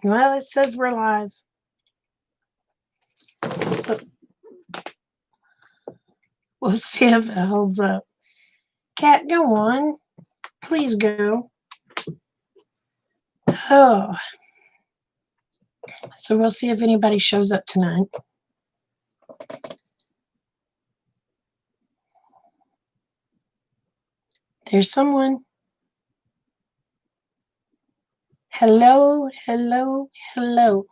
Well, it says we're live. We'll see if it holds up. Cat, go on. Please go. Oh. So we'll see if anybody shows up tonight. There's someone. Hello, hello, hello.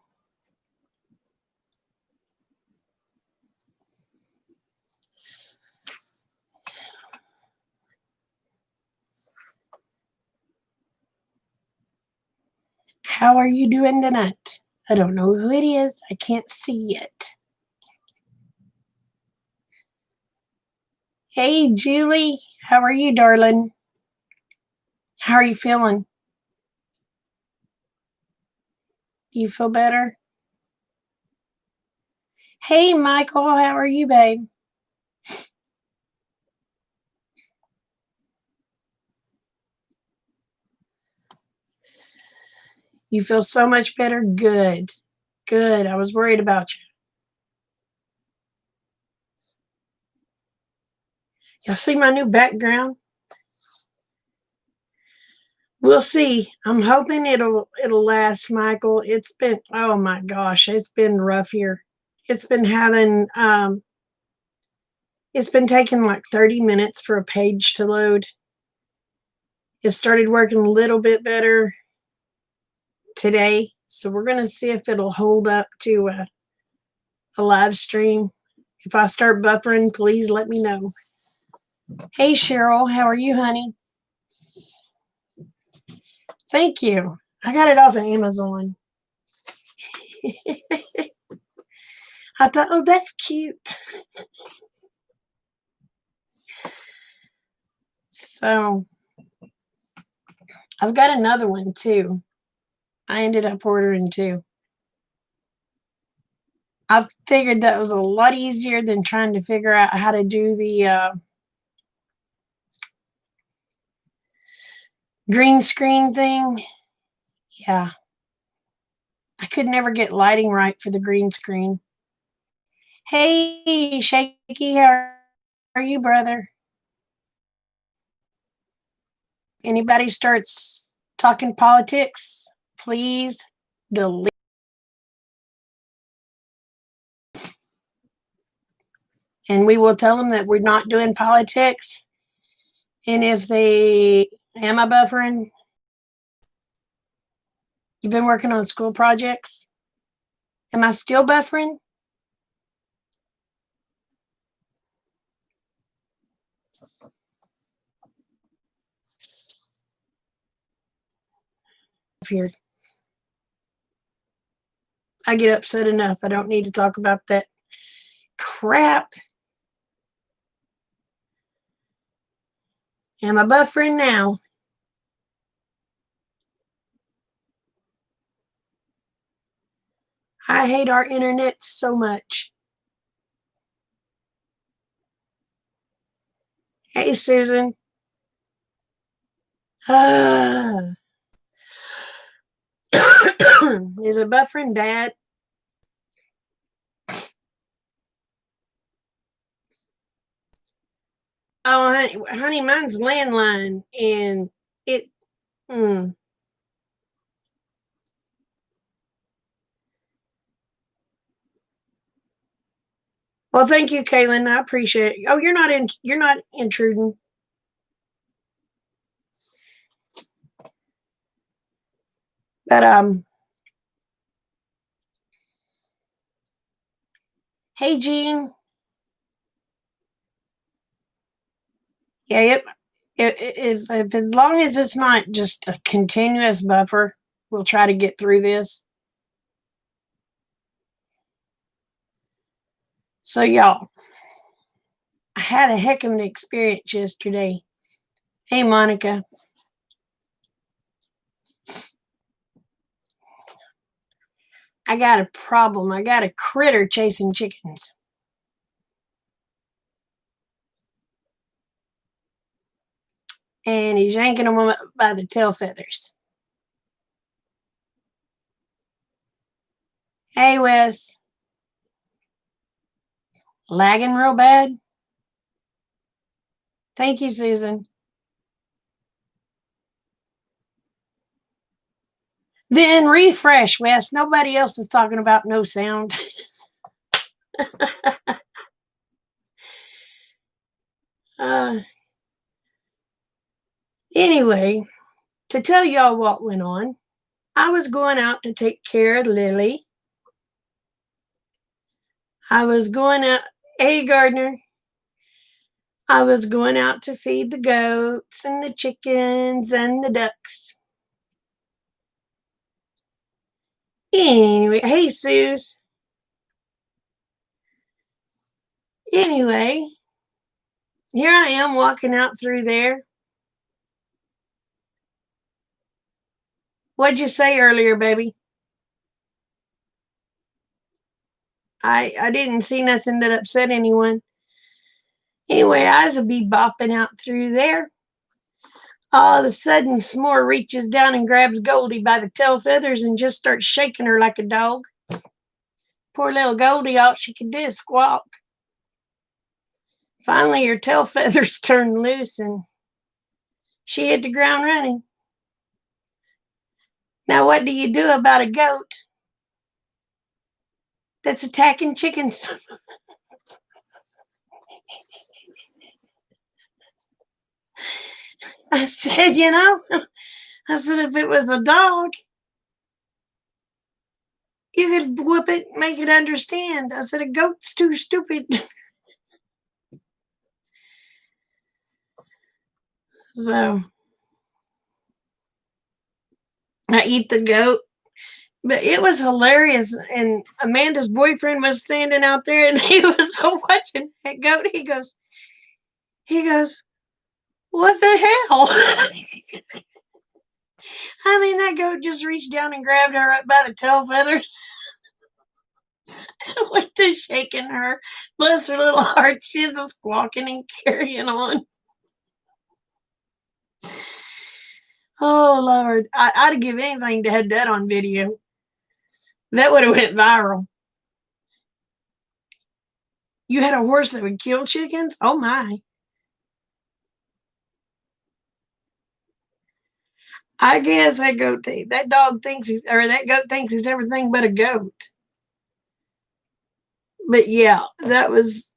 How are you doing tonight? I don't know who it is. I can't see it. Hey, Julie. How are you, darling? How are you feeling? Do you feel better? Hey, Michael. How are you, babe? You feel so much better? Good. Good. I was worried about you. Y'all see my new background? We'll see. I'm hoping it'll last, Michael. It's been, oh my gosh, it's been rough here. It's been having it's been taking like 30 minutes for a page to load. It started working a little bit better today, so we're going to see if it'll hold up to a live stream. If I start buffering, please let me know. Hey, Cheryl, how are you, honey? Thank you. I got it off of Amazon. I thought, oh, that's cute. So I've got another one too. I ended up ordering two. I figured that was a lot easier than trying to figure out how to do the green screen thing. Yeah. I could never get lighting right for the green screen. Hey, Shaky, how are you, brother? Anybody starts talking politics, please delete. And we will tell them that we're not doing politics. And if they, am I buffering? You've been working on school projects? Am I still buffering? Here. I get upset enough. I don't need to talk about that crap. Am I buffering now? I hate our internet so much. Hey, Susan. Is it buffering bad? Oh, honey, mine's landline, and it. Mm. Well, thank you, Kaylin. I appreciate it. Oh, you're not in. You're not intruding. But hey, Jean. Yeah, yep. If as long as it's not just a continuous buffer, we'll try to get through this. So, y'all, I had a heck of an experience yesterday. Hey, Monica. I got a problem. I got a critter chasing chickens. And he's yanking them up by the tail feathers. Hey, Wes. Lagging real bad? Thank you, Susan. Then refresh, Wes. Nobody else is talking about no sound. uh, anyway, to tell y'all what went on, I was going out to take care of Lily. I was going out, hey, Gardner. I was going out to feed the goats and the chickens and the ducks. Anyway, hey, Suze. Anyway, here I am walking out through there. What'd you say earlier, baby? I didn't see nothing that upset anyone. Anyway, I was a be bopping out through there. All of a sudden, S'more reaches down and grabs Goldie by the tail feathers and just starts shaking her like a dog. Poor little Goldie, all she could do is squawk. Finally, her tail feathers turned loose and she hit the ground running. Now, what do you do about a goat that's attacking chickens? I said, I said, if it was a dog, you could whoop it, make it understand. I said, a goat's too stupid. So I eat the goat. But it was hilarious. And Amanda's boyfriend was standing out there and he was watching that goat. He goes, what the hell? I mean, that goat just reached down and grabbed her up by the tail feathers. Went to shaking her. Bless her little heart. She's a squawking and carrying on. Oh, Lord. I'd give anything to have that on video. That would have went viral. You had a horse that would kill chickens? Oh, my. I guess that dog thinks that goat thinks he's everything but a goat. But yeah, that was.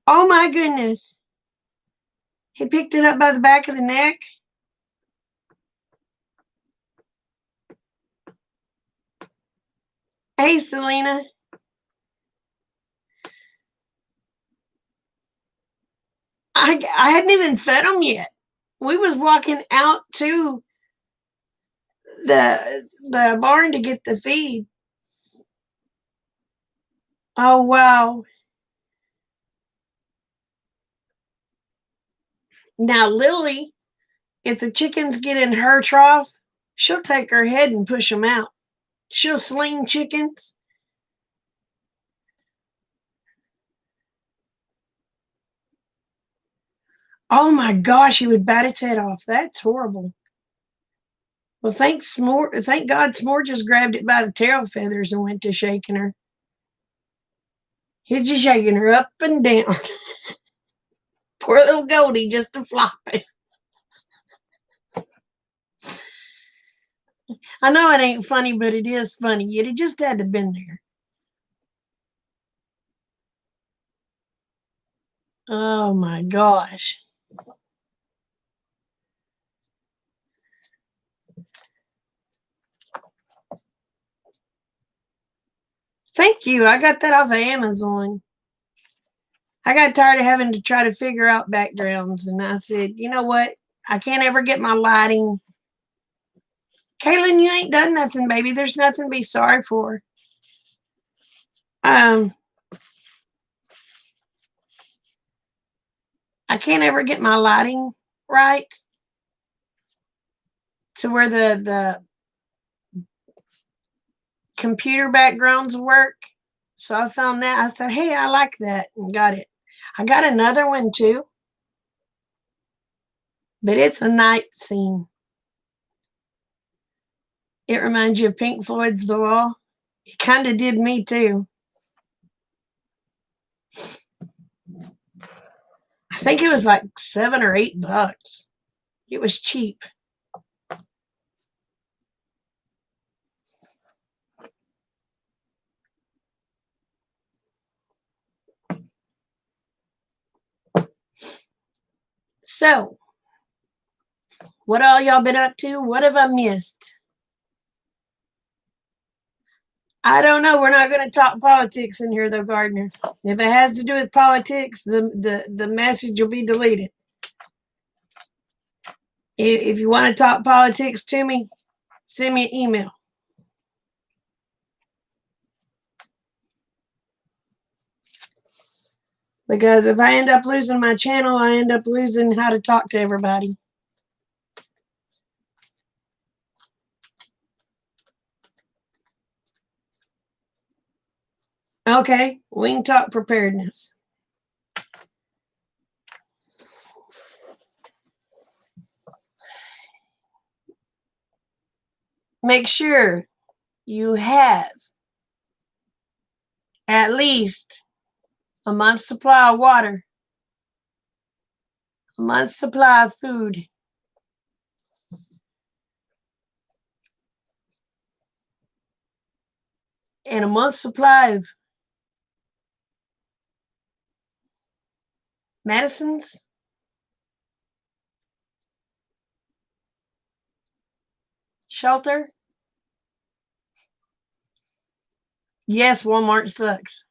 Oh my goodness. He picked it up by the back of the neck. Hey, Selena. I hadn't even fed him yet. We was walking out to the barn to get the feed. Oh wow. Now Lily, if the chickens get in her trough, she'll take her head and push them out. She'll sling chickens. Oh my gosh, he would bat its head off. That's horrible. Well, thank God S'more just grabbed it by the tail feathers and went to shaking her. He's just shaking her up and down. Poor little Goldie just a flopping. I know it ain't funny, but it is funny. It just had to have been there. Oh my gosh. Thank you. I got that off of Amazon. I got tired of having to try to figure out backgrounds, and I said, you know what? I can't ever get my lighting. Kaylin, you ain't done nothing, baby. There's nothing to be sorry for. I can't ever get my lighting right to where the computer backgrounds work. So I found that. I said, hey, I like that, and got it. I got another one too, but it's a night scene. It reminds you of Pink Floyd's The Wall. It kind of did me too. I think it was like $7 or $8. It was cheap. So, what all y'all been up to? What have I missed? I don't know. We're not going to talk politics in here, though, Gardner. If it has to do with politics, the message will be deleted. If you want to talk politics to me, send me an email. Because if I end up losing my channel, I end up losing how to talk to everybody. Okay, we can talk preparedness. Make sure you have at least a month's supply of water, a month's supply of food, and a month's supply of medicines, shelter. Yes, Walmart sucks.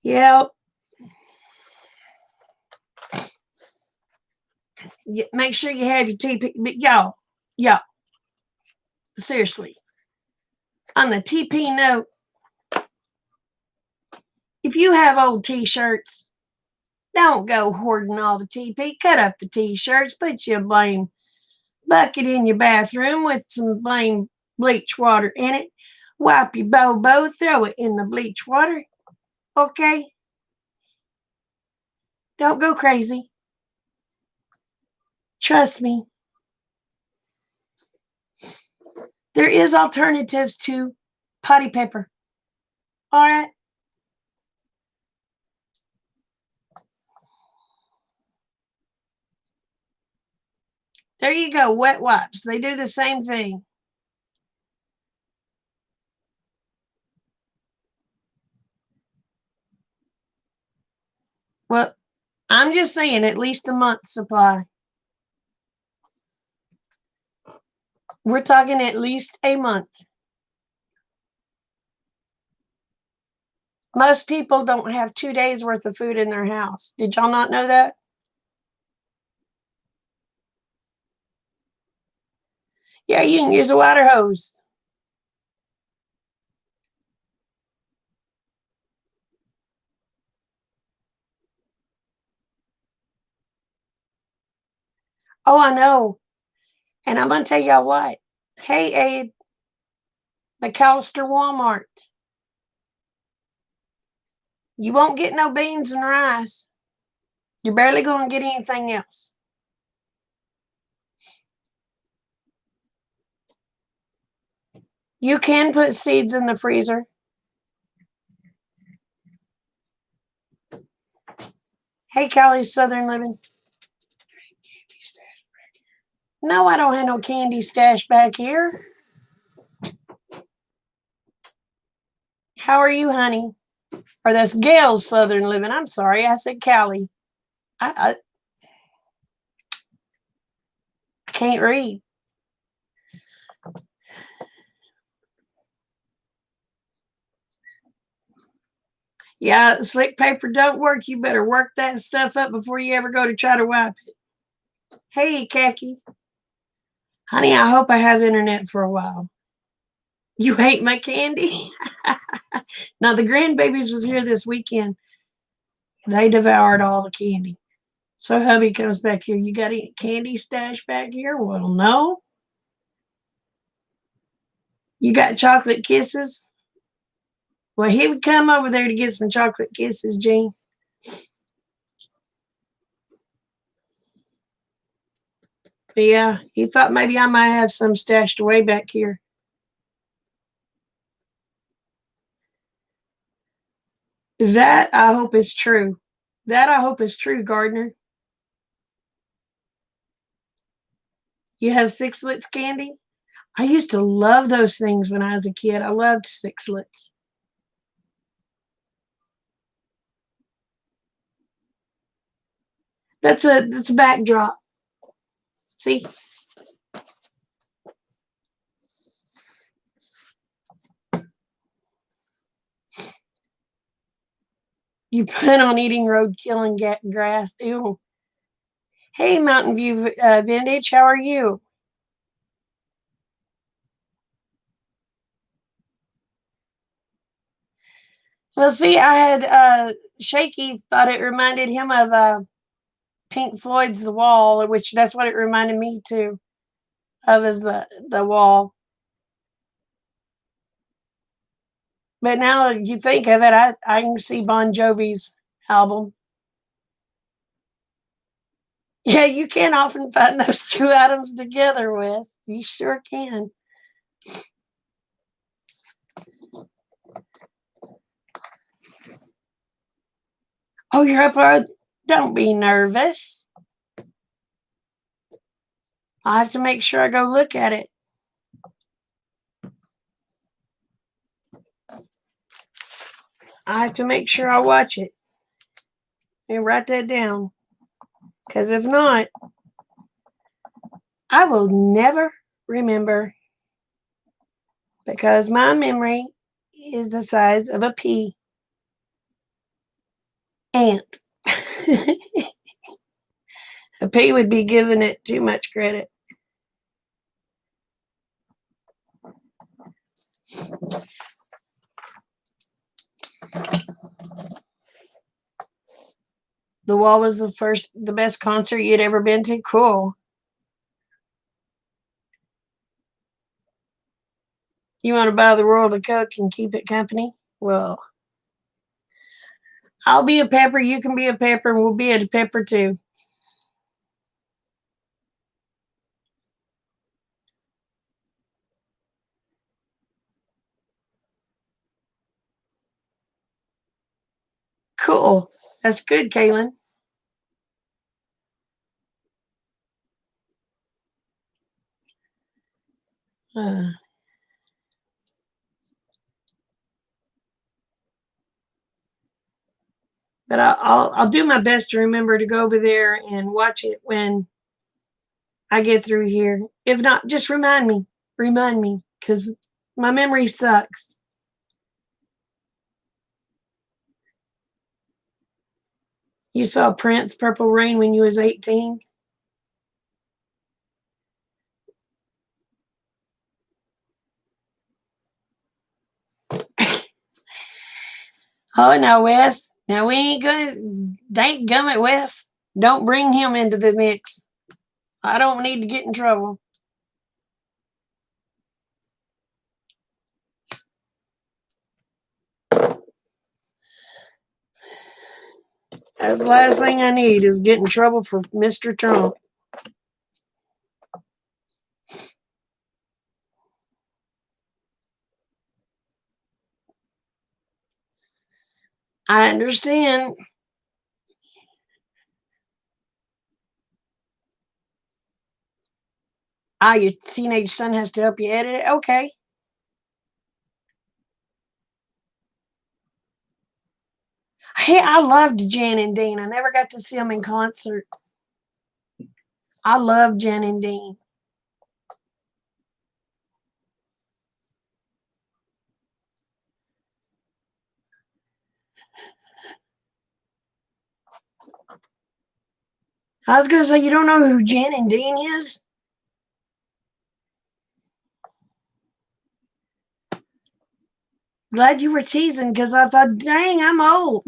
Yeah. Make sure you have your TP. But y'all, seriously, on the TP note, if you have old t-shirts, don't go hoarding all the TP. Cut up the t-shirts, put your blame bucket in your bathroom with some blame bleach water in it. Wipe your bobo, throw it in the bleach water. Okay? Don't go crazy. Trust me. There is alternatives to potty paper. All right? There you go, wet wipes. They do the same thing. Well, I'm just saying at least a month's supply. We're talking at least a month. Most people don't have 2 days worth of food in their house. Did y'all not know that? Yeah, you can use a water hose. Oh, I know. And I'm going to tell y'all what. Hey, Abe, McAllister Walmart. You won't get no beans and rice. You're barely going to get anything else. You can put seeds in the freezer. Hey, Callie, Southern Living. No, I don't have no candy stash back here. How are you, honey? Or that's Gail's Southern Living. I'm sorry, I said Callie. I can't read. Yeah, slick paper don't work. You better work that stuff up before you ever go to try to wipe it. Hey, Khaki. Honey, I hope I have internet for a while. You hate my candy? Now, the grandbabies was here this weekend. They devoured all the candy. So hubby comes back here. You got any candy stash back here? Well, no. You got chocolate kisses? Well, he would come over there to get some chocolate kisses, Gene. But yeah, he thought maybe I might have some stashed away back here. That I hope is true. That I hope is true, Gardner. You have sixlets candy? I used to love those things when I was a kid. I loved sixlets. That's a backdrop. See? You plan on eating roadkill and grass. Ew. Hey, Mountain View Vintage, how are you? Well, see, I had Shaky thought it reminded him of Pink Floyd's The Wall, which that's what it reminded me too of is the wall. But now you think of it, I can see Bon Jovi's album. Yeah, you can often find those two items together, Wes. You sure can. Oh, you're up early. Don't be nervous. I have to make sure I go look at it. I have to make sure I watch it and write that down. Because if not, I will never remember because my memory is the size of a pea ant. A pea would be giving it too much credit. The Wall was the best concert you'd ever been to? Cool. You want to buy the world a Coke and keep it company? Well, I'll be a pepper, you can be a pepper, and we'll be a pepper too. Cool. That's good, Kaylin. Uh, but I'll do my best to remember to go over there and watch it when I get through here. If not, just remind me, because my memory sucks. You saw Prince Purple Rain when you was 18? Oh, now, Wes. Now, we ain't gonna, thank gummit, Wes. Don't bring him into the mix. I don't need to get in trouble. That's the last thing I need is get in trouble for Mr. Trump. I understand. Ah, your teenage son has to help you edit it? Okay. Hey, I loved Jan and Dean. I never got to see them in concert. I love Jan and Dean. I was gonna say, you don't know who Jan and Dean is? Glad you were teasing because I thought, dang, I'm old.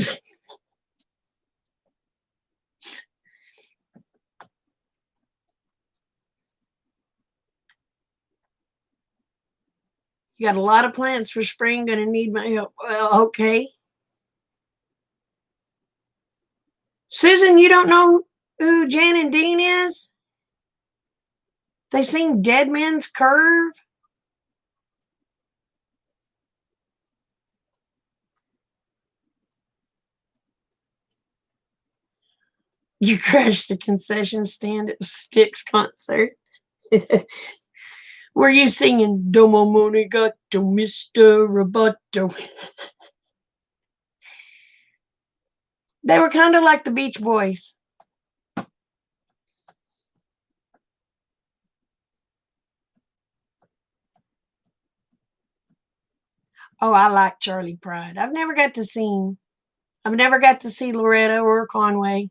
You got a lot of plants for spring, gonna need my help. Well, okay. Susan, you don't know who Jan and Dean is? They sing Dead Man's Curve? You crashed the concession stand at the Styx concert. Were you singing Domo Monigato, Mr. Roboto? They were kind of like the Beach Boys. Oh, I like Charlie Pride. I've never got to see him. I've never got to see Loretta or Conway.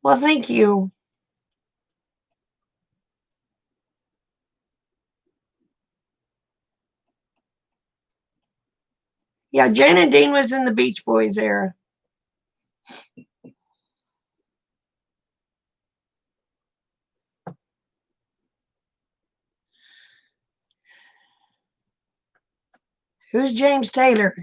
Well, thank you. Yeah, Jan and Dean was in the Beach Boys era. Who's James Taylor?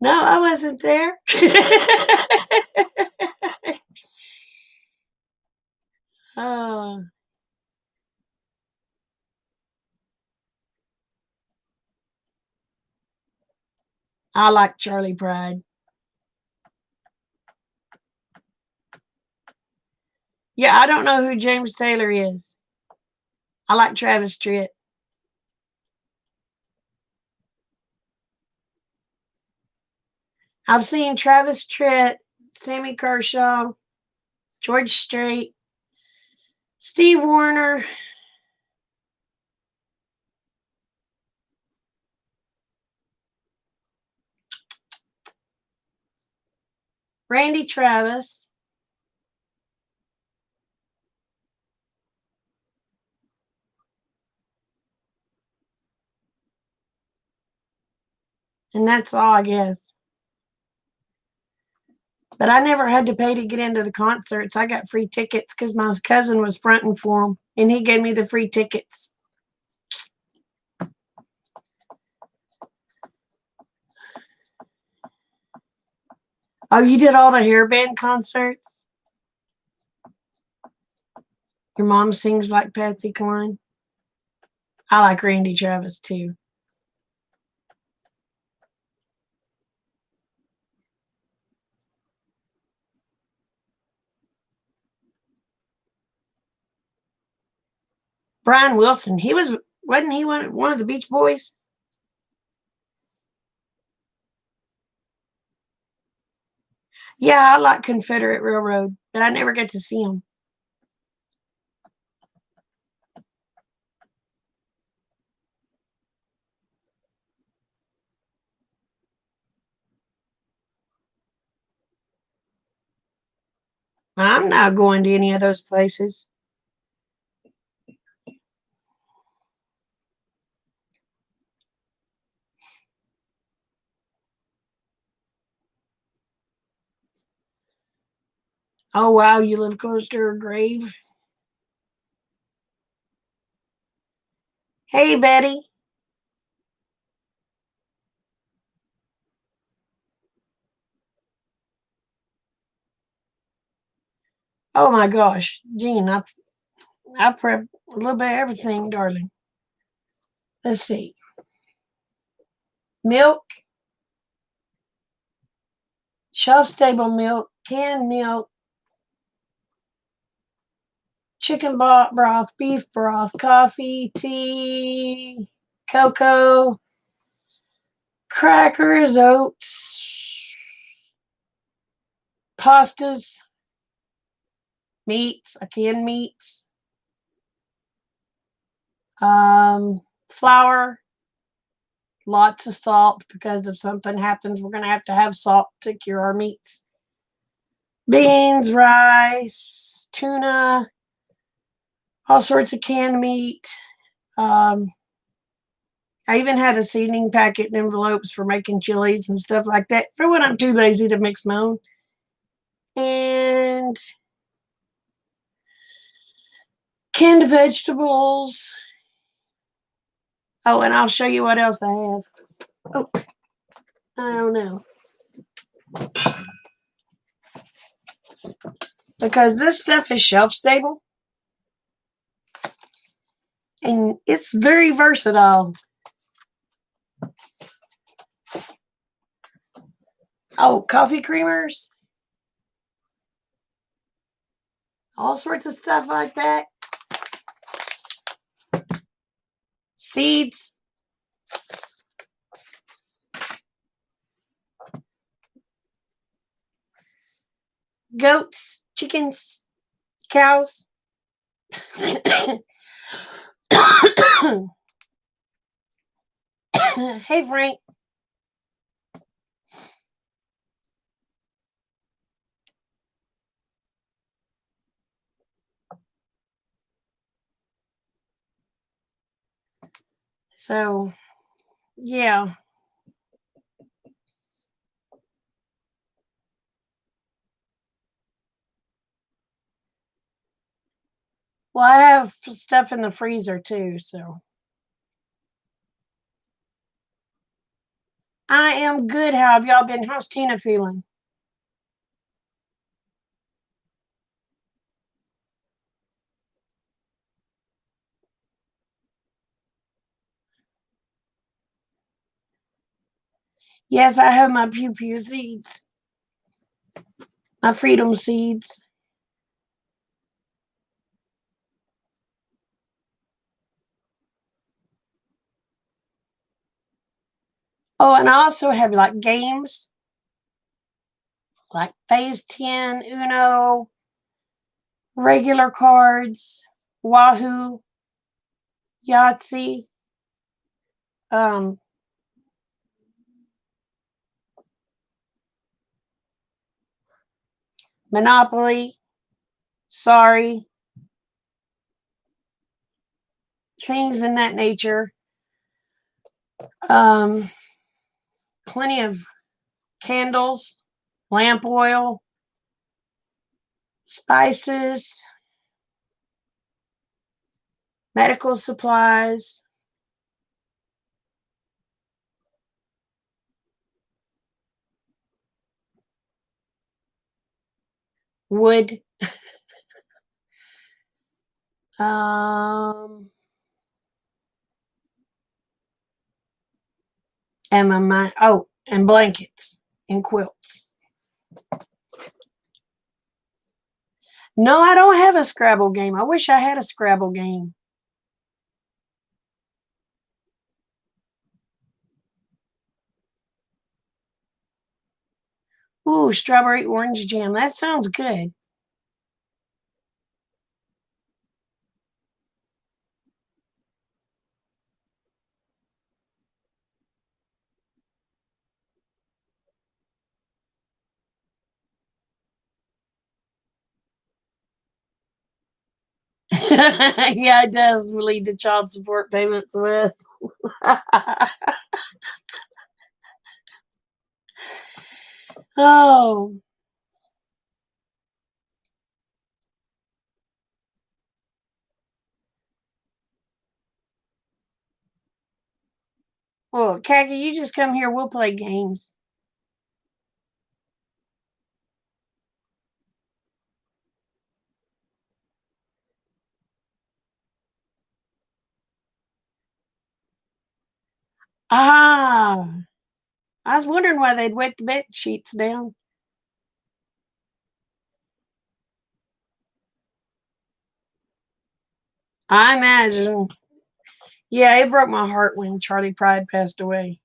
No, I wasn't there. Oh, I like Charlie Pride. Yeah, I don't know who James Taylor is. I like Travis Tritt. I've seen Travis Tritt, Sammy Kershaw, George Strait, Steve Wariner, Randy Travis. And that's all, I guess. But I never had to pay to get into the concerts. I got free tickets because my cousin was fronting for them, and he gave me the free tickets. Oh, you did all the hair band concerts? Your mom sings like Patsy Cline? I like Randy Travis too. Brian Wilson, wasn't he one of the Beach Boys? Yeah, I like Confederate Railroad, but I never get to see him. I'm not going to any of those places. Oh, wow, you live close to her grave? Hey, Betty. Oh my gosh, Jean, I prep a little bit of everything, darling. Let's see. Milk, shelf stable milk, canned milk, chicken broth, beef broth, coffee, tea, cocoa, crackers, oats, pastas, meats, canned meats, flour, lots of salt because if something happens, we're going to have salt to cure our meats. beans, rice, tuna, all sorts of canned meat. I even had a seasoning packet and envelopes for making chilies and stuff like that for when I'm too lazy to mix my own. And canned vegetables. Oh, and I'll show you what else I have. Oh, I don't know. Because this stuff is shelf stable. And it's very versatile. Oh, coffee creamers. All sorts of stuff like that. Seeds. Goats. Chickens. Cows. Hey, Frank. So, yeah. Well, I have stuff in the freezer too, so. I am good. How have y'all been? How's Tina feeling? Yes, I have my pew pew seeds, my freedom seeds. Oh, and I also have like games like Phase 10, Uno, regular cards, Wahoo, Yahtzee, um, Monopoly, Sorry, things in that nature. Um, Plenty of candles, lamp oil, spices, medical supplies, wood, um, and and blankets and quilts. No, I don't have a Scrabble game. I wish I had a Scrabble game. Ooh, strawberry orange jam. That sounds good. Yeah, it does lead to child support payments with. Oh, well, Khaki, you just come here. We'll play games. Ah, I was wondering why they'd wet the bed sheets down. I imagine. Yeah, it broke my heart when Charlie Pride passed away.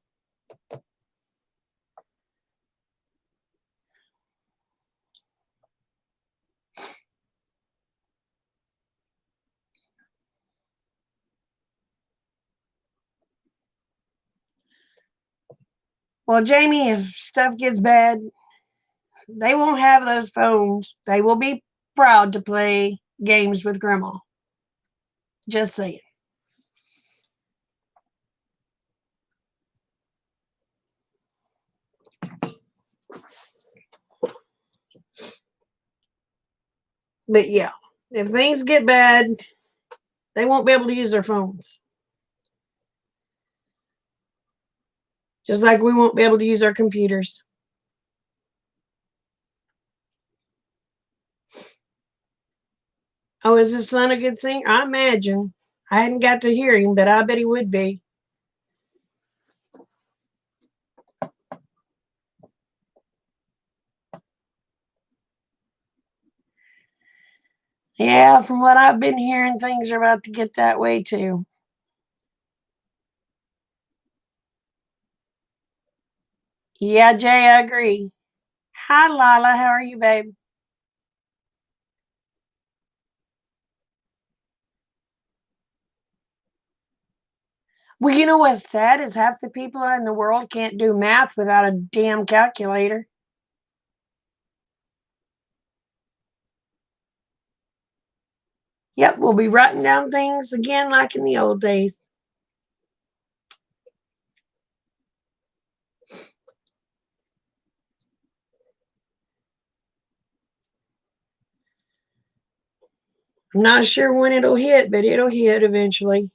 Well, Jamie, if stuff gets bad, they won't have those phones. They will be proud to play games with grandma. Just saying. But yeah, if things get bad, they won't be able to use their phones. Just like we won't be able to use our computers. Oh, is his son a good singer? I imagine. I hadn't got to hear him, but I bet he would be. Yeah, from what I've been hearing, things are about to get that way too. Yeah, Jay, I agree. Hi, Lila. How are you, babe? Well, you know what's sad is half the people in the world can't do math without a damn calculator. Yep, we'll be writing down things again like in the old days. I'm not sure when it'll hit, but it'll hit eventually.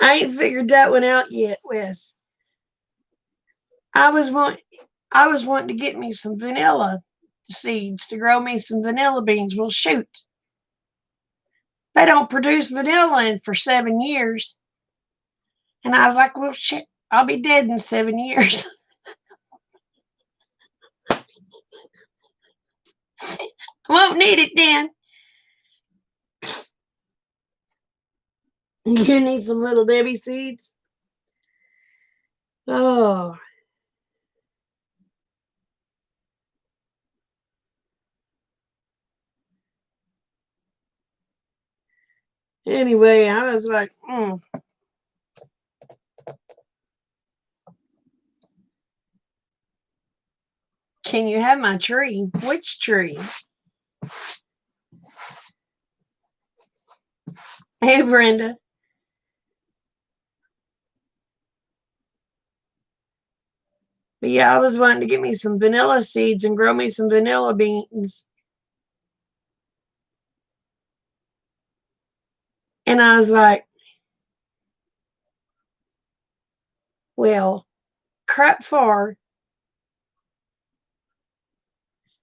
I ain't figured that one out yet, Wes. I was want I was wanting to get me some vanilla seeds to grow me some vanilla beans. Well, shoot, they don't produce vanilla in for 7 years. And I was like, well, shit, I'll be dead in 7 years. I won't need it then. You need some little Debbie seeds. Oh, anyway, I was like, can you have my tree? Which tree? Hey, Brenda. But yeah, I was wanting to get me some vanilla seeds and grow me some vanilla beans. And I was like, well, crap far.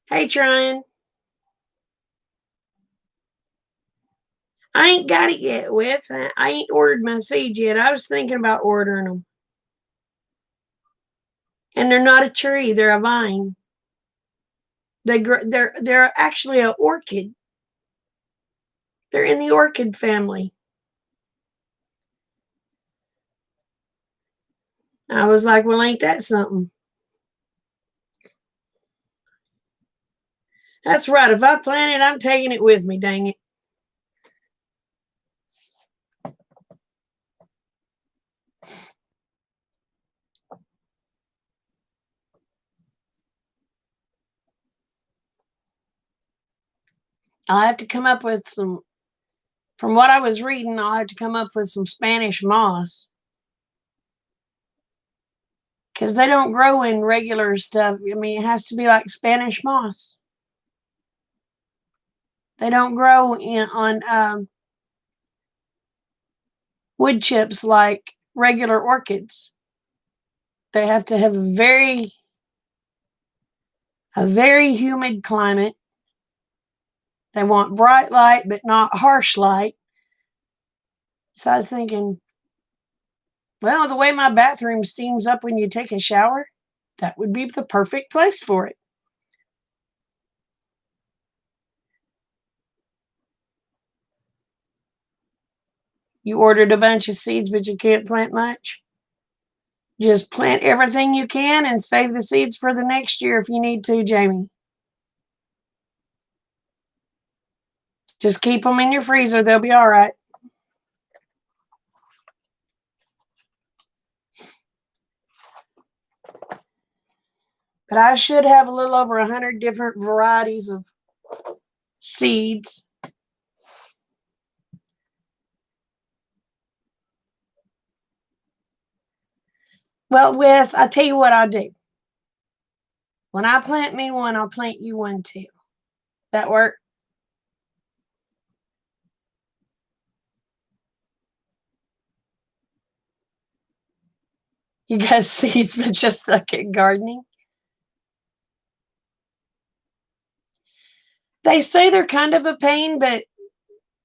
Hey, Tryon. I ain't got it yet, Wes. I ain't ordered my seeds yet. I was thinking about ordering them. And they're not a tree; they're a vine. They're actually an orchid. They're in the orchid family. I was like, well, ain't that something? That's right. If I plant it, I'm taking it with me, dang it. I'll have to come up with some, from what I was reading, I'll have to come up with some Spanish moss. Because they don't grow in regular stuff. I mean, it has to be like Spanish moss. They don't grow on wood chips like regular orchids. They have to have a very humid climate. They want bright light, but not harsh light. So I was thinking, well, the way my bathroom steams up when you take a shower, that would be the perfect place for it. You ordered a bunch of seeds, but you can't plant much. Just plant everything you can and save the seeds for the next year if you need to, Jamie. Just keep them in your freezer. They'll be all right. But I should have a little over 100 different varieties of seeds. Well, Wes, I tell you what I'll do. When I plant me one, I'll plant you one too. That work? You guys seeds but just suck at gardening? They say they're kind of a pain, but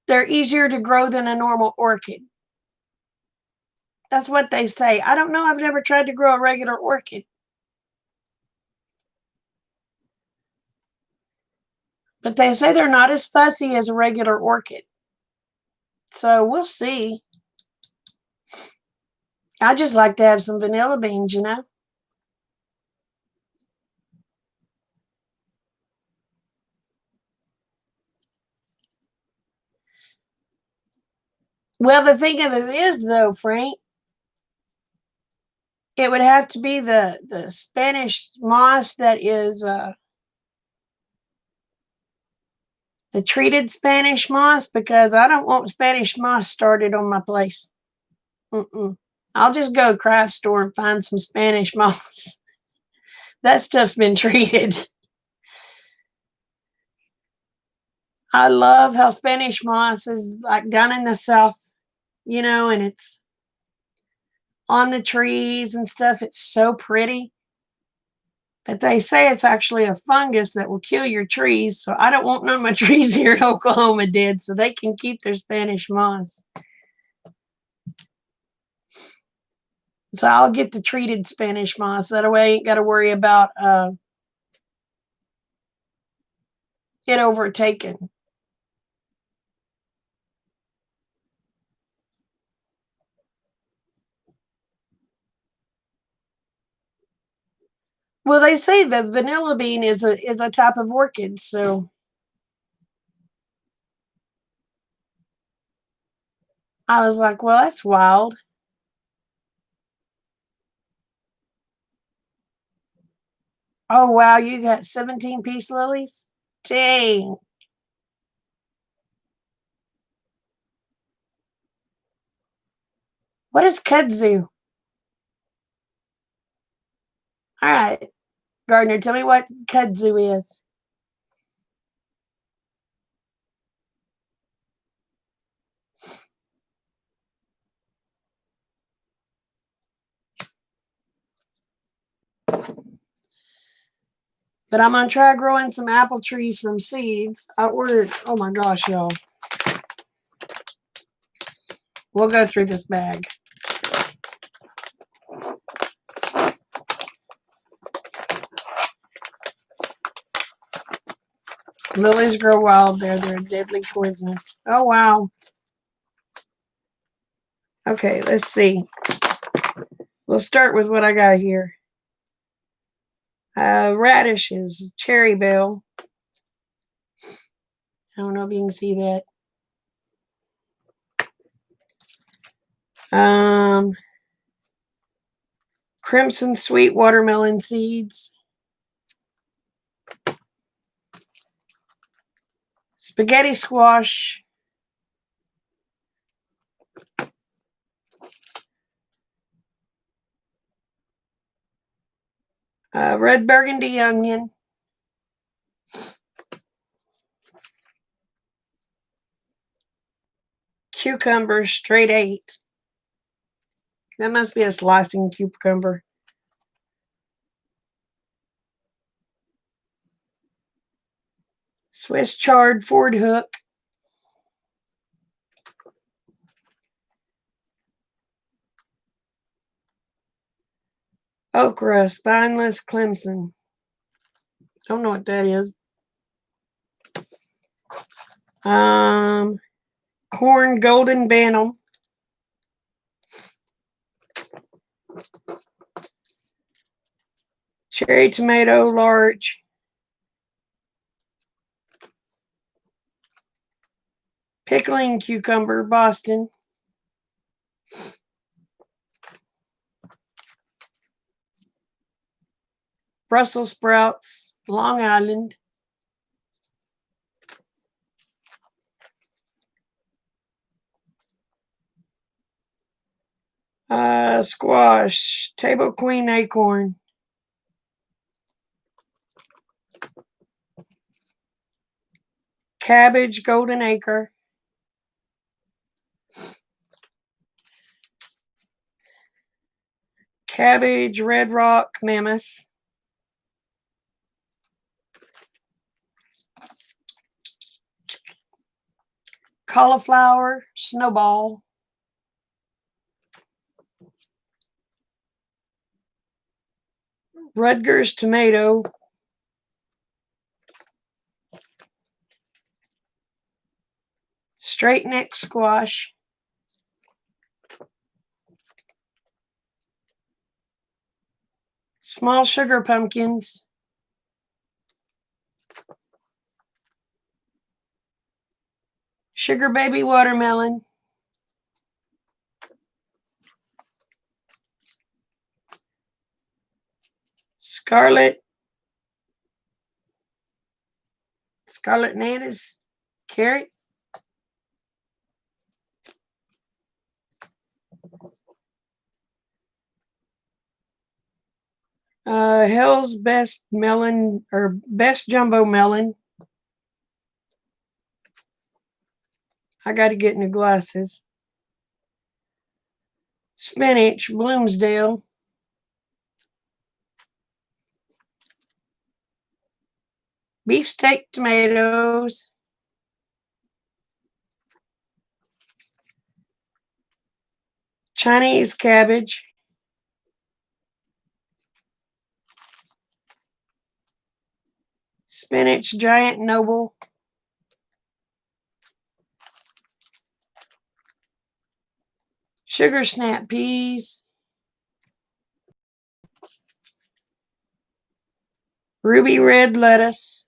they're easier to grow than a normal orchid. That's what they say. I don't know. I've never tried to grow a regular orchid. But they say they're not as fussy as a regular orchid. So we'll see. I just like to have some vanilla beans, you know? Well, the thing of it is, though, Frank, it would have to be the Spanish moss that is the treated Spanish moss, because I don't want Spanish moss started on my place. Mm-mm. I'll just go craft store and find some Spanish moss. That stuff's been treated. I love how Spanish moss is like down in the south, you know, and it's on the trees and stuff. It's so pretty. But they say it's actually a fungus that will kill your trees. So I don't want none of my trees here in Oklahoma dead, so they can keep their Spanish moss. So I'll get the treated Spanish moss. That way I ain't got to worry about it overtaken. Well, they say the vanilla bean is a type of orchid, so I was like, well, that's wild. Oh wow, you got 17 peace lilies? Dang. What is kudzu? All right, Gardner, tell me what kudzu is. But I'm gonna try growing some apple trees from seeds. I ordered, oh my gosh, y'all. We'll go through this bag. Lilies grow wild there. They're deadly poisonous. Oh, wow. Okay, let's see. We'll start with what I got here. Radishes, cherry bell. I don't know if you can see that. Crimson sweet watermelon seeds. Spaghetti squash. Red burgundy onion. Cucumber, straight 8. That must be a slicing cucumber. Swiss chard Ford hook. Okra, spineless crimson. Don't know what that is. Corn golden bantam. Cherry tomato large. Pickling cucumber Boston. Brussels sprouts, Long Island, squash, table queen acorn, cabbage, golden acre, cabbage, red rock, mammoth, cauliflower, snowball, Rutgers tomato, straight neck squash, small sugar pumpkins, sugar baby watermelon, scarlet nanas, carrot, Hell's Best melon or Best Jumbo melon. I got to get new glasses. Spinach, Bloomsdale, beefsteak tomatoes, Chinese cabbage, spinach giant noble, sugar snap peas, ruby red lettuce,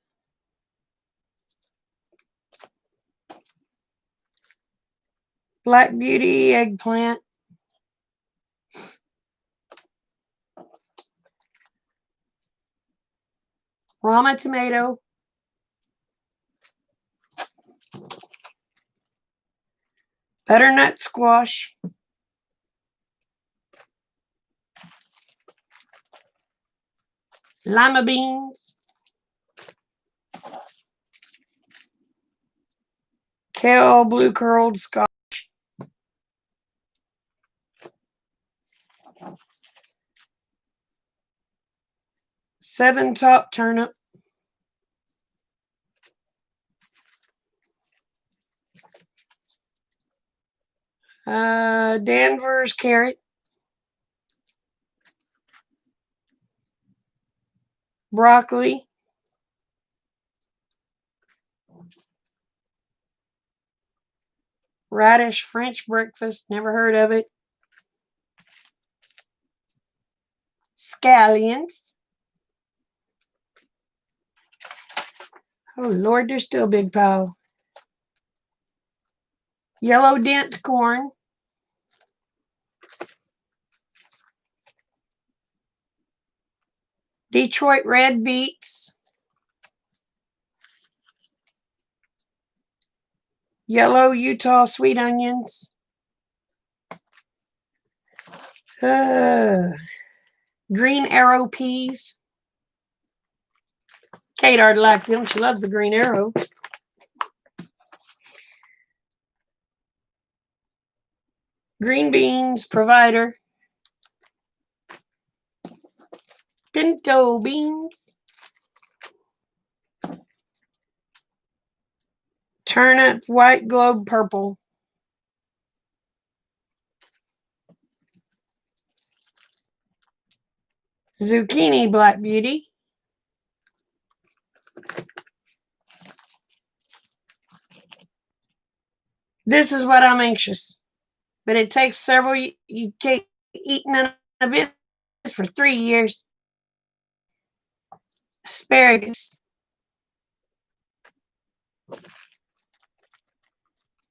Black Beauty eggplant, Rama tomato, butternut squash, lima beans, kale blue curled squash, seven top turnip, Danvers carrot, broccoli, radish French breakfast, never heard of it, scallions. Oh Lord, there's still a big pile. Yellow dent corn, Detroit red beets, yellow Utah sweet onions, green arrow peas. Kate already liked them. She loves the green arrow. Green beans, provider. Pinto beans. Turnip, white globe purple. Zucchini, Black Beauty. This is what I'm anxious. But it takes several, you can't eat none of it for 3 years. Asparagus.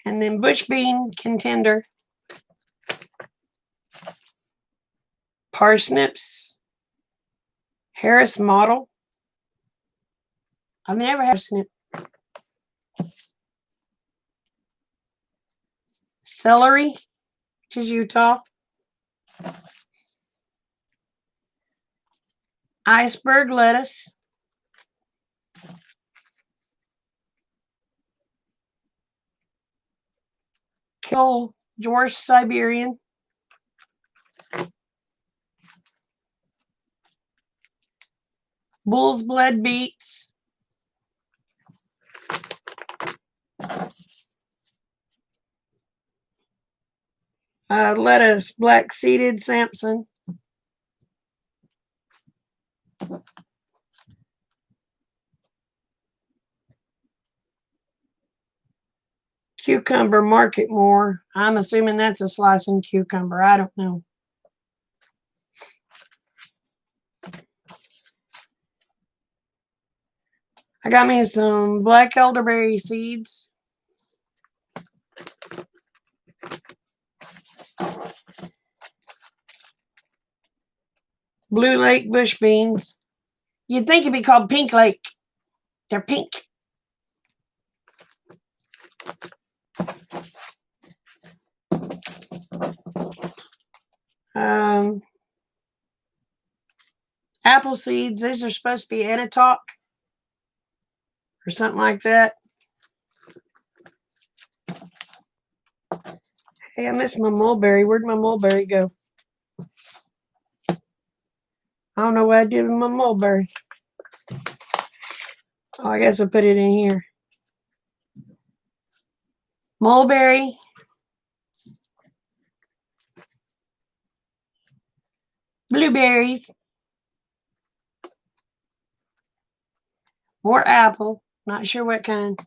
And then bush bean contender. Parsnips. Harris Model. I've never had a snip. Celery, which is Utah. Iceberg lettuce. Kale, George Siberian. Bull's blood beets. Lettuce, black seeded Samson. Cucumber, Market More. I'm assuming that's a slicing cucumber. I don't know. I got me some black elderberry seeds. Blue Lake bush beans. You'd think it'd be called Pink Lake. They're pink. Apple seeds. These are supposed to be Etitalk or something like that. Hey, I missed my mulberry. Where'd my mulberry go? I don't know what I did with my mulberry. Oh, I guess I put it in here. Mulberry. Blueberries. More apple. Not sure what kind.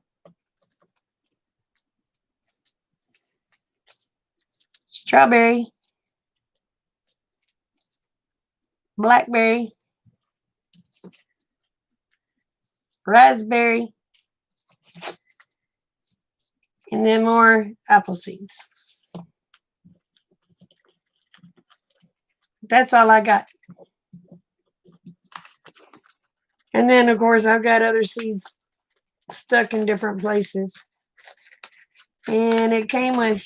Strawberry. Blackberry. Raspberry. And then more apple seeds. That's all I got. And then, of course, I've got other seeds stuck in different places. And it came with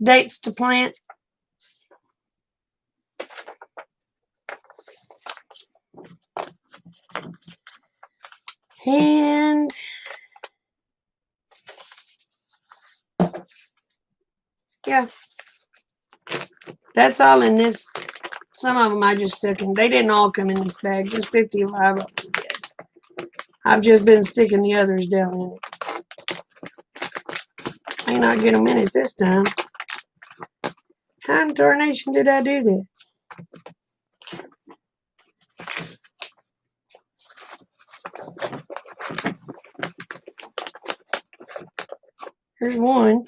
dates to plant. And yeah, that's all in this. Some of them I just stuck in. They didn't all come in this bag. Just 55 of them did. I've just been sticking the others down in it. May not get them in it this time. How in tarnation did I do that? Here's one.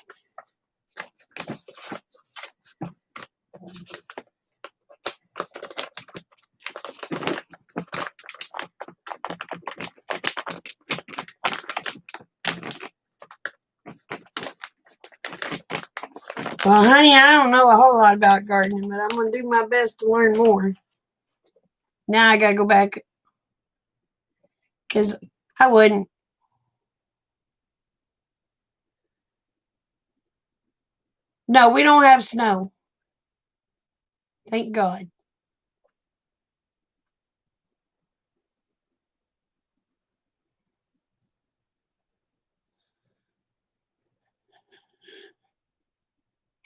Well, honey, I don't know a whole lot about gardening, but I'm going to do my best to learn more. Now I got to go back because I wouldn't. No, we don't have snow. Thank God.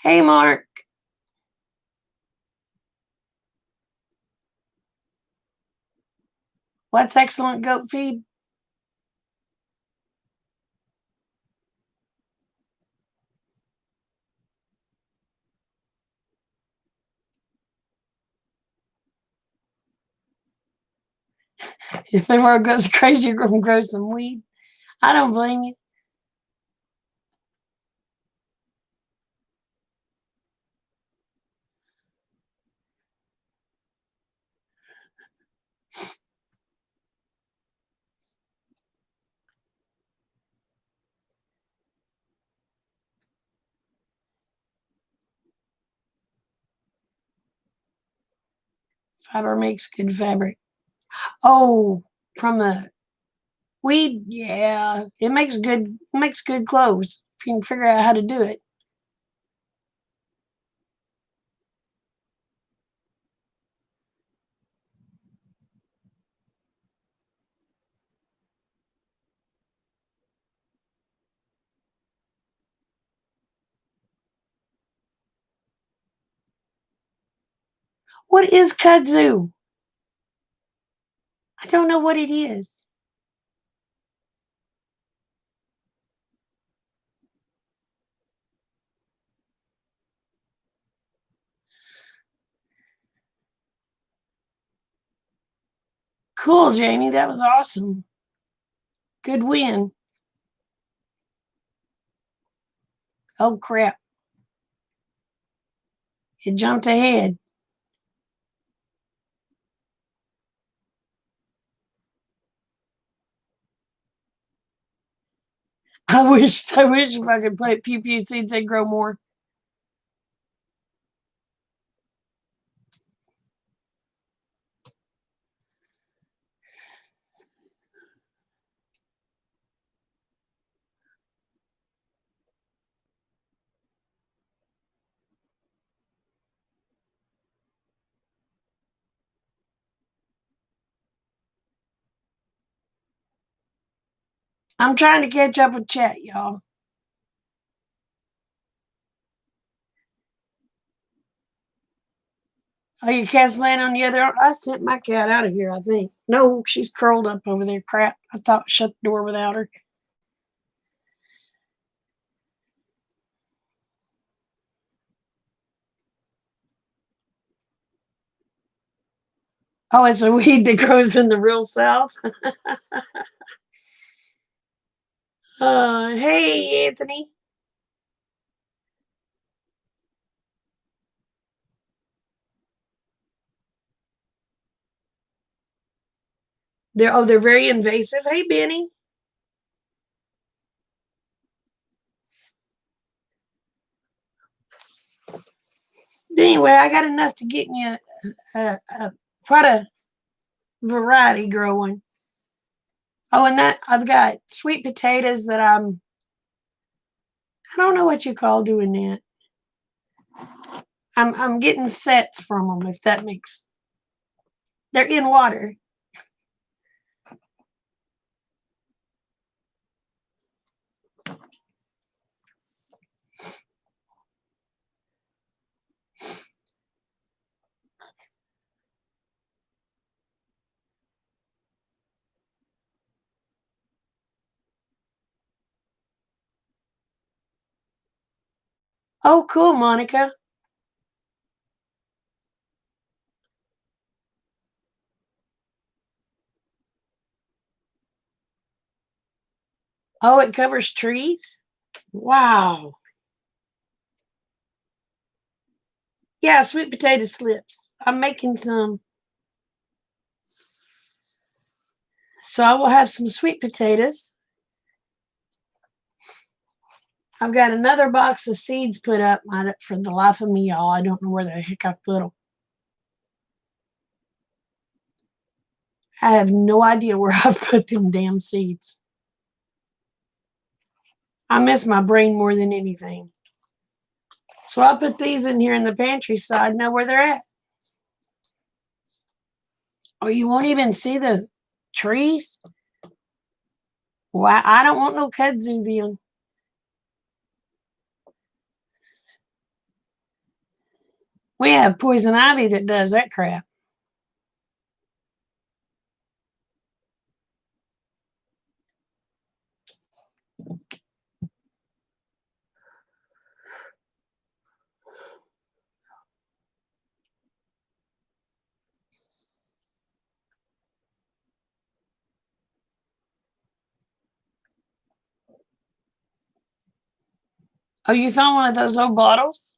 Hey, Mark. What's excellent goat feed? If the world goes crazy, you're going to grow some weed. I don't blame you. Fiber makes good fabric. Oh, from the weed, yeah. It makes good clothes if you can figure out how to do it. What is kudzu? I don't know what it is. Cool, Jamie. That was awesome. Good win. Oh crap. It jumped ahead. I wish if I could plant pew pew seeds, they'd grow more. I'm trying to catch up with chat, y'all. Oh, your cat's laying on the other arm. I sent my cat out of here, I think. No, she's curled up over there. Crap. I thought I shut the door without her. Oh, it's a weed that grows in the real South. Hey, Anthony. They're very invasive. Hey, Benny. Anyway, I got enough to get me quite a variety growing. Oh, and that I've got sweet potatoes that I don't know what you call doing that. I'm getting sets from them, if that makes. They're in water. Oh, cool, Monica. Oh, it covers trees? Wow. Yeah, sweet potato slips. I'm making some. So I will have some sweet potatoes. I've got another box of seeds put up for the life of me, y'all. I don't know where the heck I've put them. I have no idea where I've put them damn seeds. I miss my brain more than anything. So I put these in here in the pantry so I know where they're at. Oh, you won't even see the trees? Well, I don't want no kudzu then. We have poison ivy that does that crap. Oh, you found one of those old bottles?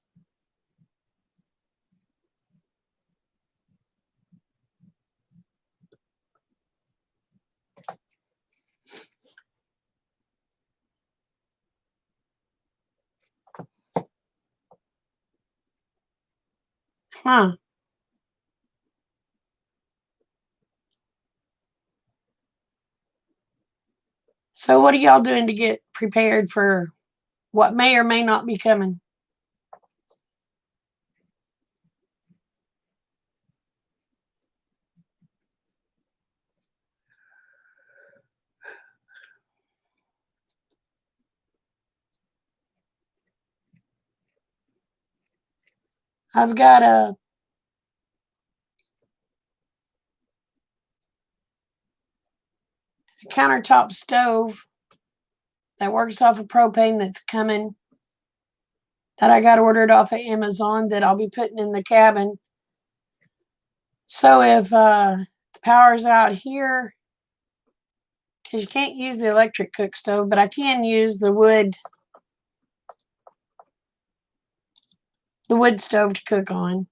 Huh. So what are y'all doing to get prepared for what may or may not be coming? I've got a countertop stove that works off of propane that's coming, that I got ordered off of Amazon, that I'll be putting in the cabin. So if the power's out here, because you can't use the electric cook stove, but I can use the wood stove to cook on.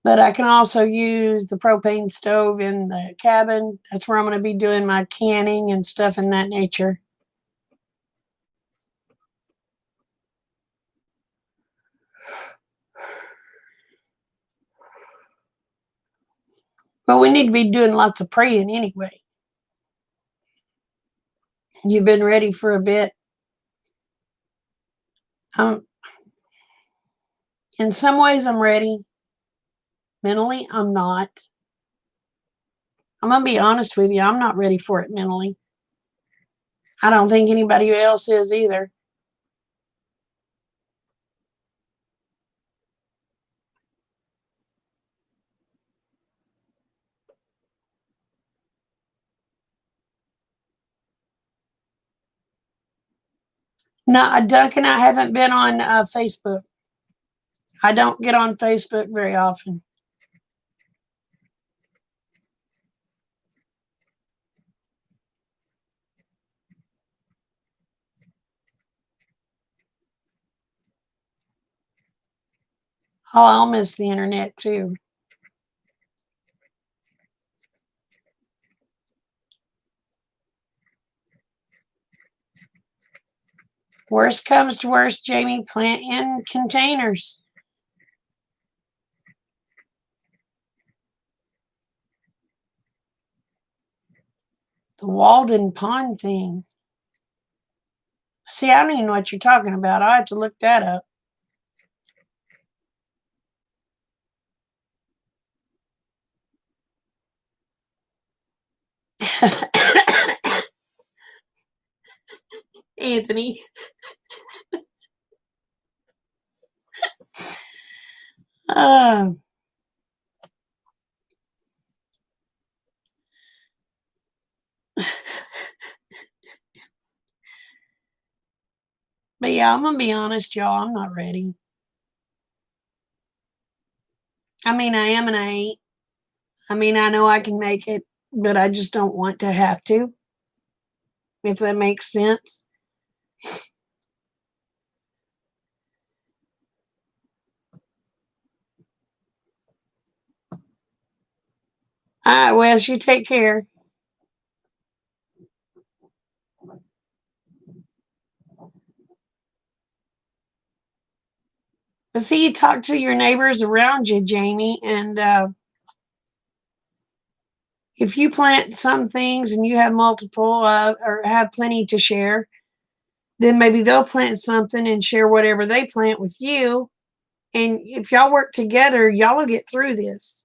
But I can also use the propane stove in the cabin. That's where I'm going to be doing my canning and stuff in that nature. But we need to be doing lots of praying anyway. You've been ready for a bit. In some ways, I'm ready. Mentally, I'm not. I'm going to be honest with you. I'm not ready for it mentally. I don't think anybody else is either. No, Duncan, I haven't been on Facebook. I don't get on Facebook very often. Oh, I'll miss the internet too. Worst comes to worst, Jamie, plant in containers. The Walden Pond thing. See, I don't even know what you're talking about. I have to look that up. Anthony. Uh, but yeah, I'm going to be honest, y'all. I'm not ready. I mean, I am and I ain't. I mean, I know I can make it, but I just don't want to have to, if that makes sense. All right, Wes, you take care. But see, you talk to your neighbors around you, Jamie, and if you plant some things and you have multiple or have plenty to share, then maybe they'll plant something and share whatever they plant with you. And if y'all work together, y'all will get through this.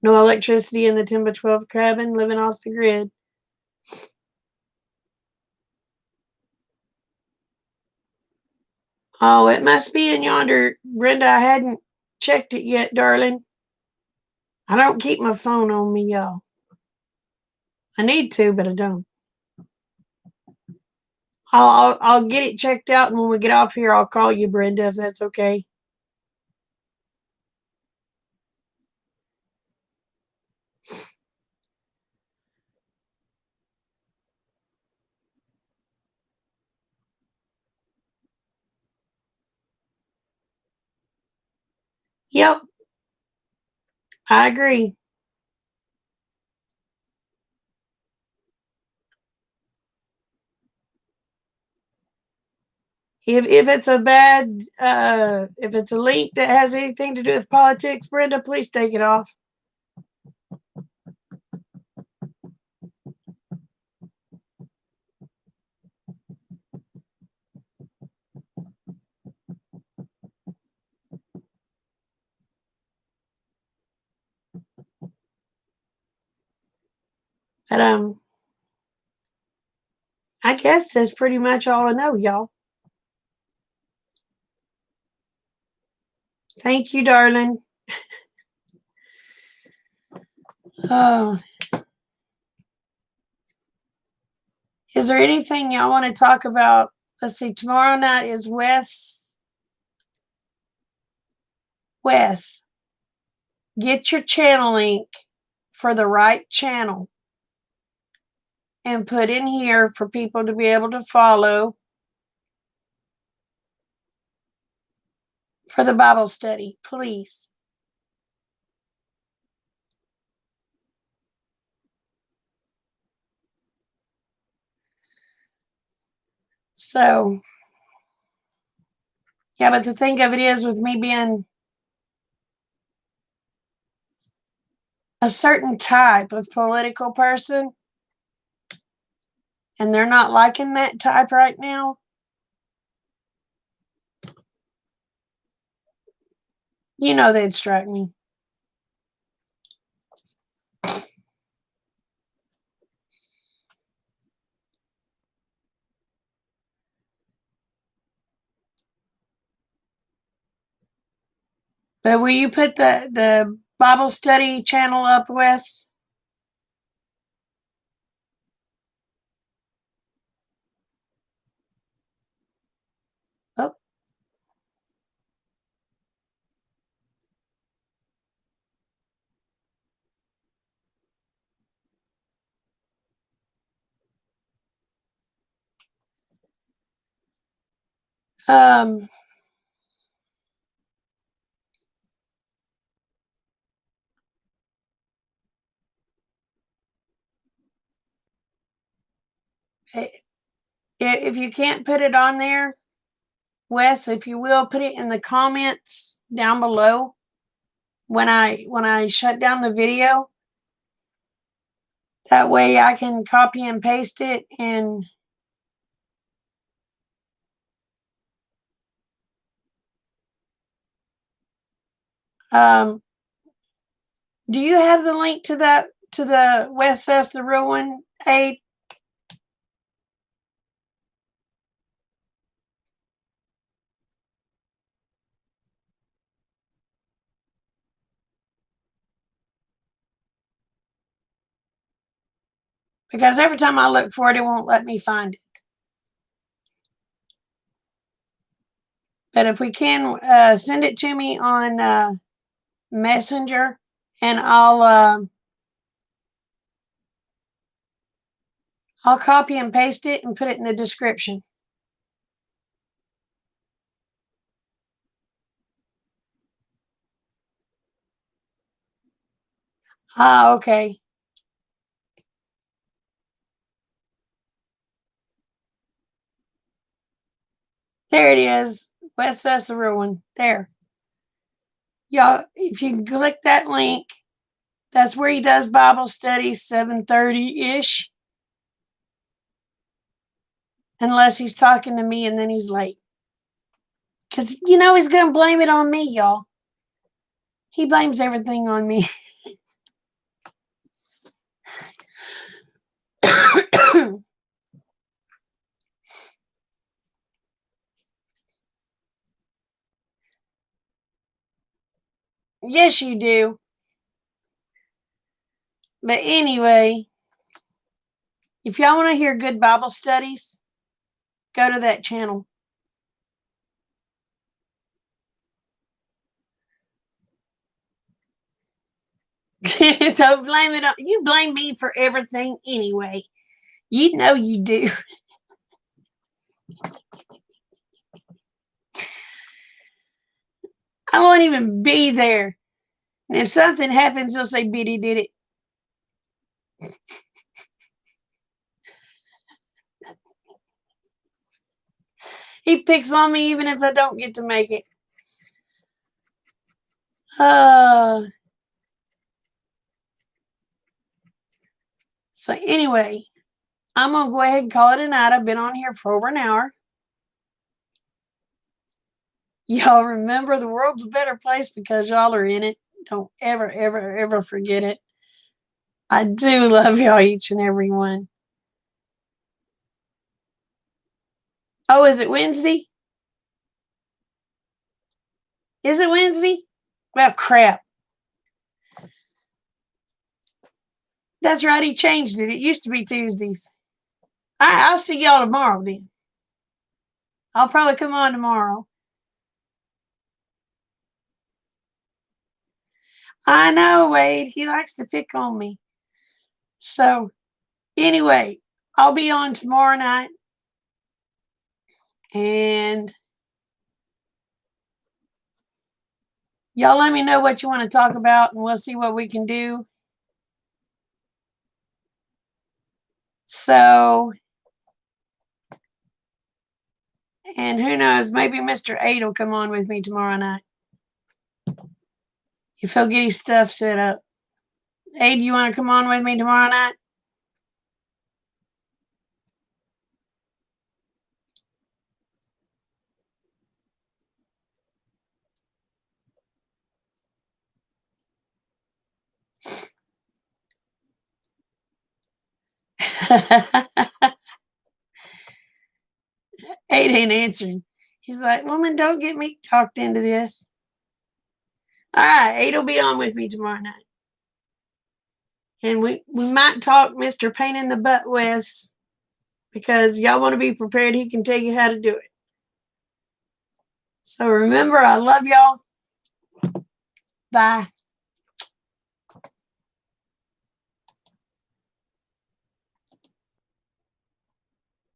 No electricity in the 10 by 12 cabin, living off the grid. Oh, it must be in yonder. Brenda, I hadn't checked it yet, darling. I don't keep my phone on me, y'all. I need to, but I don't. I'll get it checked out, and when we get off here, I'll call you, Brenda, if that's okay. Yep, I agree. If it's a bad if it's a link that has anything to do with politics, Brenda, please take it off. But I guess that's pretty much all I know, y'all. Thank you, darling. Oh, is there anything y'all want to talk about? Let's see. Tomorrow night is Wes. Wes, get your channel link for the right channel and put in here for people to be able to follow for the Bible study, please. So, yeah, but the thing of it is, with me being a certain type of political person, and they're not liking that type right now, you know they'd strike me. But will you put the Bible study channel up, Wes? Oh. Um, if you can't put it on there, Wes, if you will, put it in the comments down below when I shut down the video. That way I can copy and paste it. And do you have the link to the Wes Says the Real One, Aid? Because every time I look for it, it won't let me find it. But if we can, send it to me on Messenger, and I'll copy and paste it and put it in the description. Ah, okay. There it is. Wes Says the Real One. There. Y'all, if you click that link, that's where he does Bible study 7:30-ish. Unless he's talking to me and then he's late. Because, you know, he's going to blame it on me, y'all. He blames everything on me. Yes, you do. But anyway, if y'all want to hear good Bible studies, go to that channel. Don't blame it on you. Blame me for everything anyway. You know you do. I won't even be there. And if something happens, they'll say Biddy did it. He picks on me even if I don't get to make it. So anyway, I'm going to go ahead and call it a night. I've been on here for over an hour. Y'all remember the world's a better place because y'all are in it. Don't ever, ever, ever forget it. I do love y'all, each and every one. Oh, is it Wednesday? Is it Wednesday? Well, crap. That's right, he changed it. It used to be Tuesdays. I'll see y'all tomorrow then. I'll probably come on tomorrow. I know, Wade. He likes to pick on me. So, anyway, I'll be on tomorrow night. And y'all let me know what you want to talk about, and we'll see what we can do. So, and who knows, maybe Mr. 8 will come on with me tomorrow night. If he'll get his stuff set up. 8, you want to come on with me tomorrow night? Eight ain't answering. He's like, woman, don't get me talked into this. All right, 8 will be on with me tomorrow night. And we might talk Mr. Pain in the Butt Wes, because y'all want to be prepared. He can tell you how to do it. So remember, I love y'all. Bye.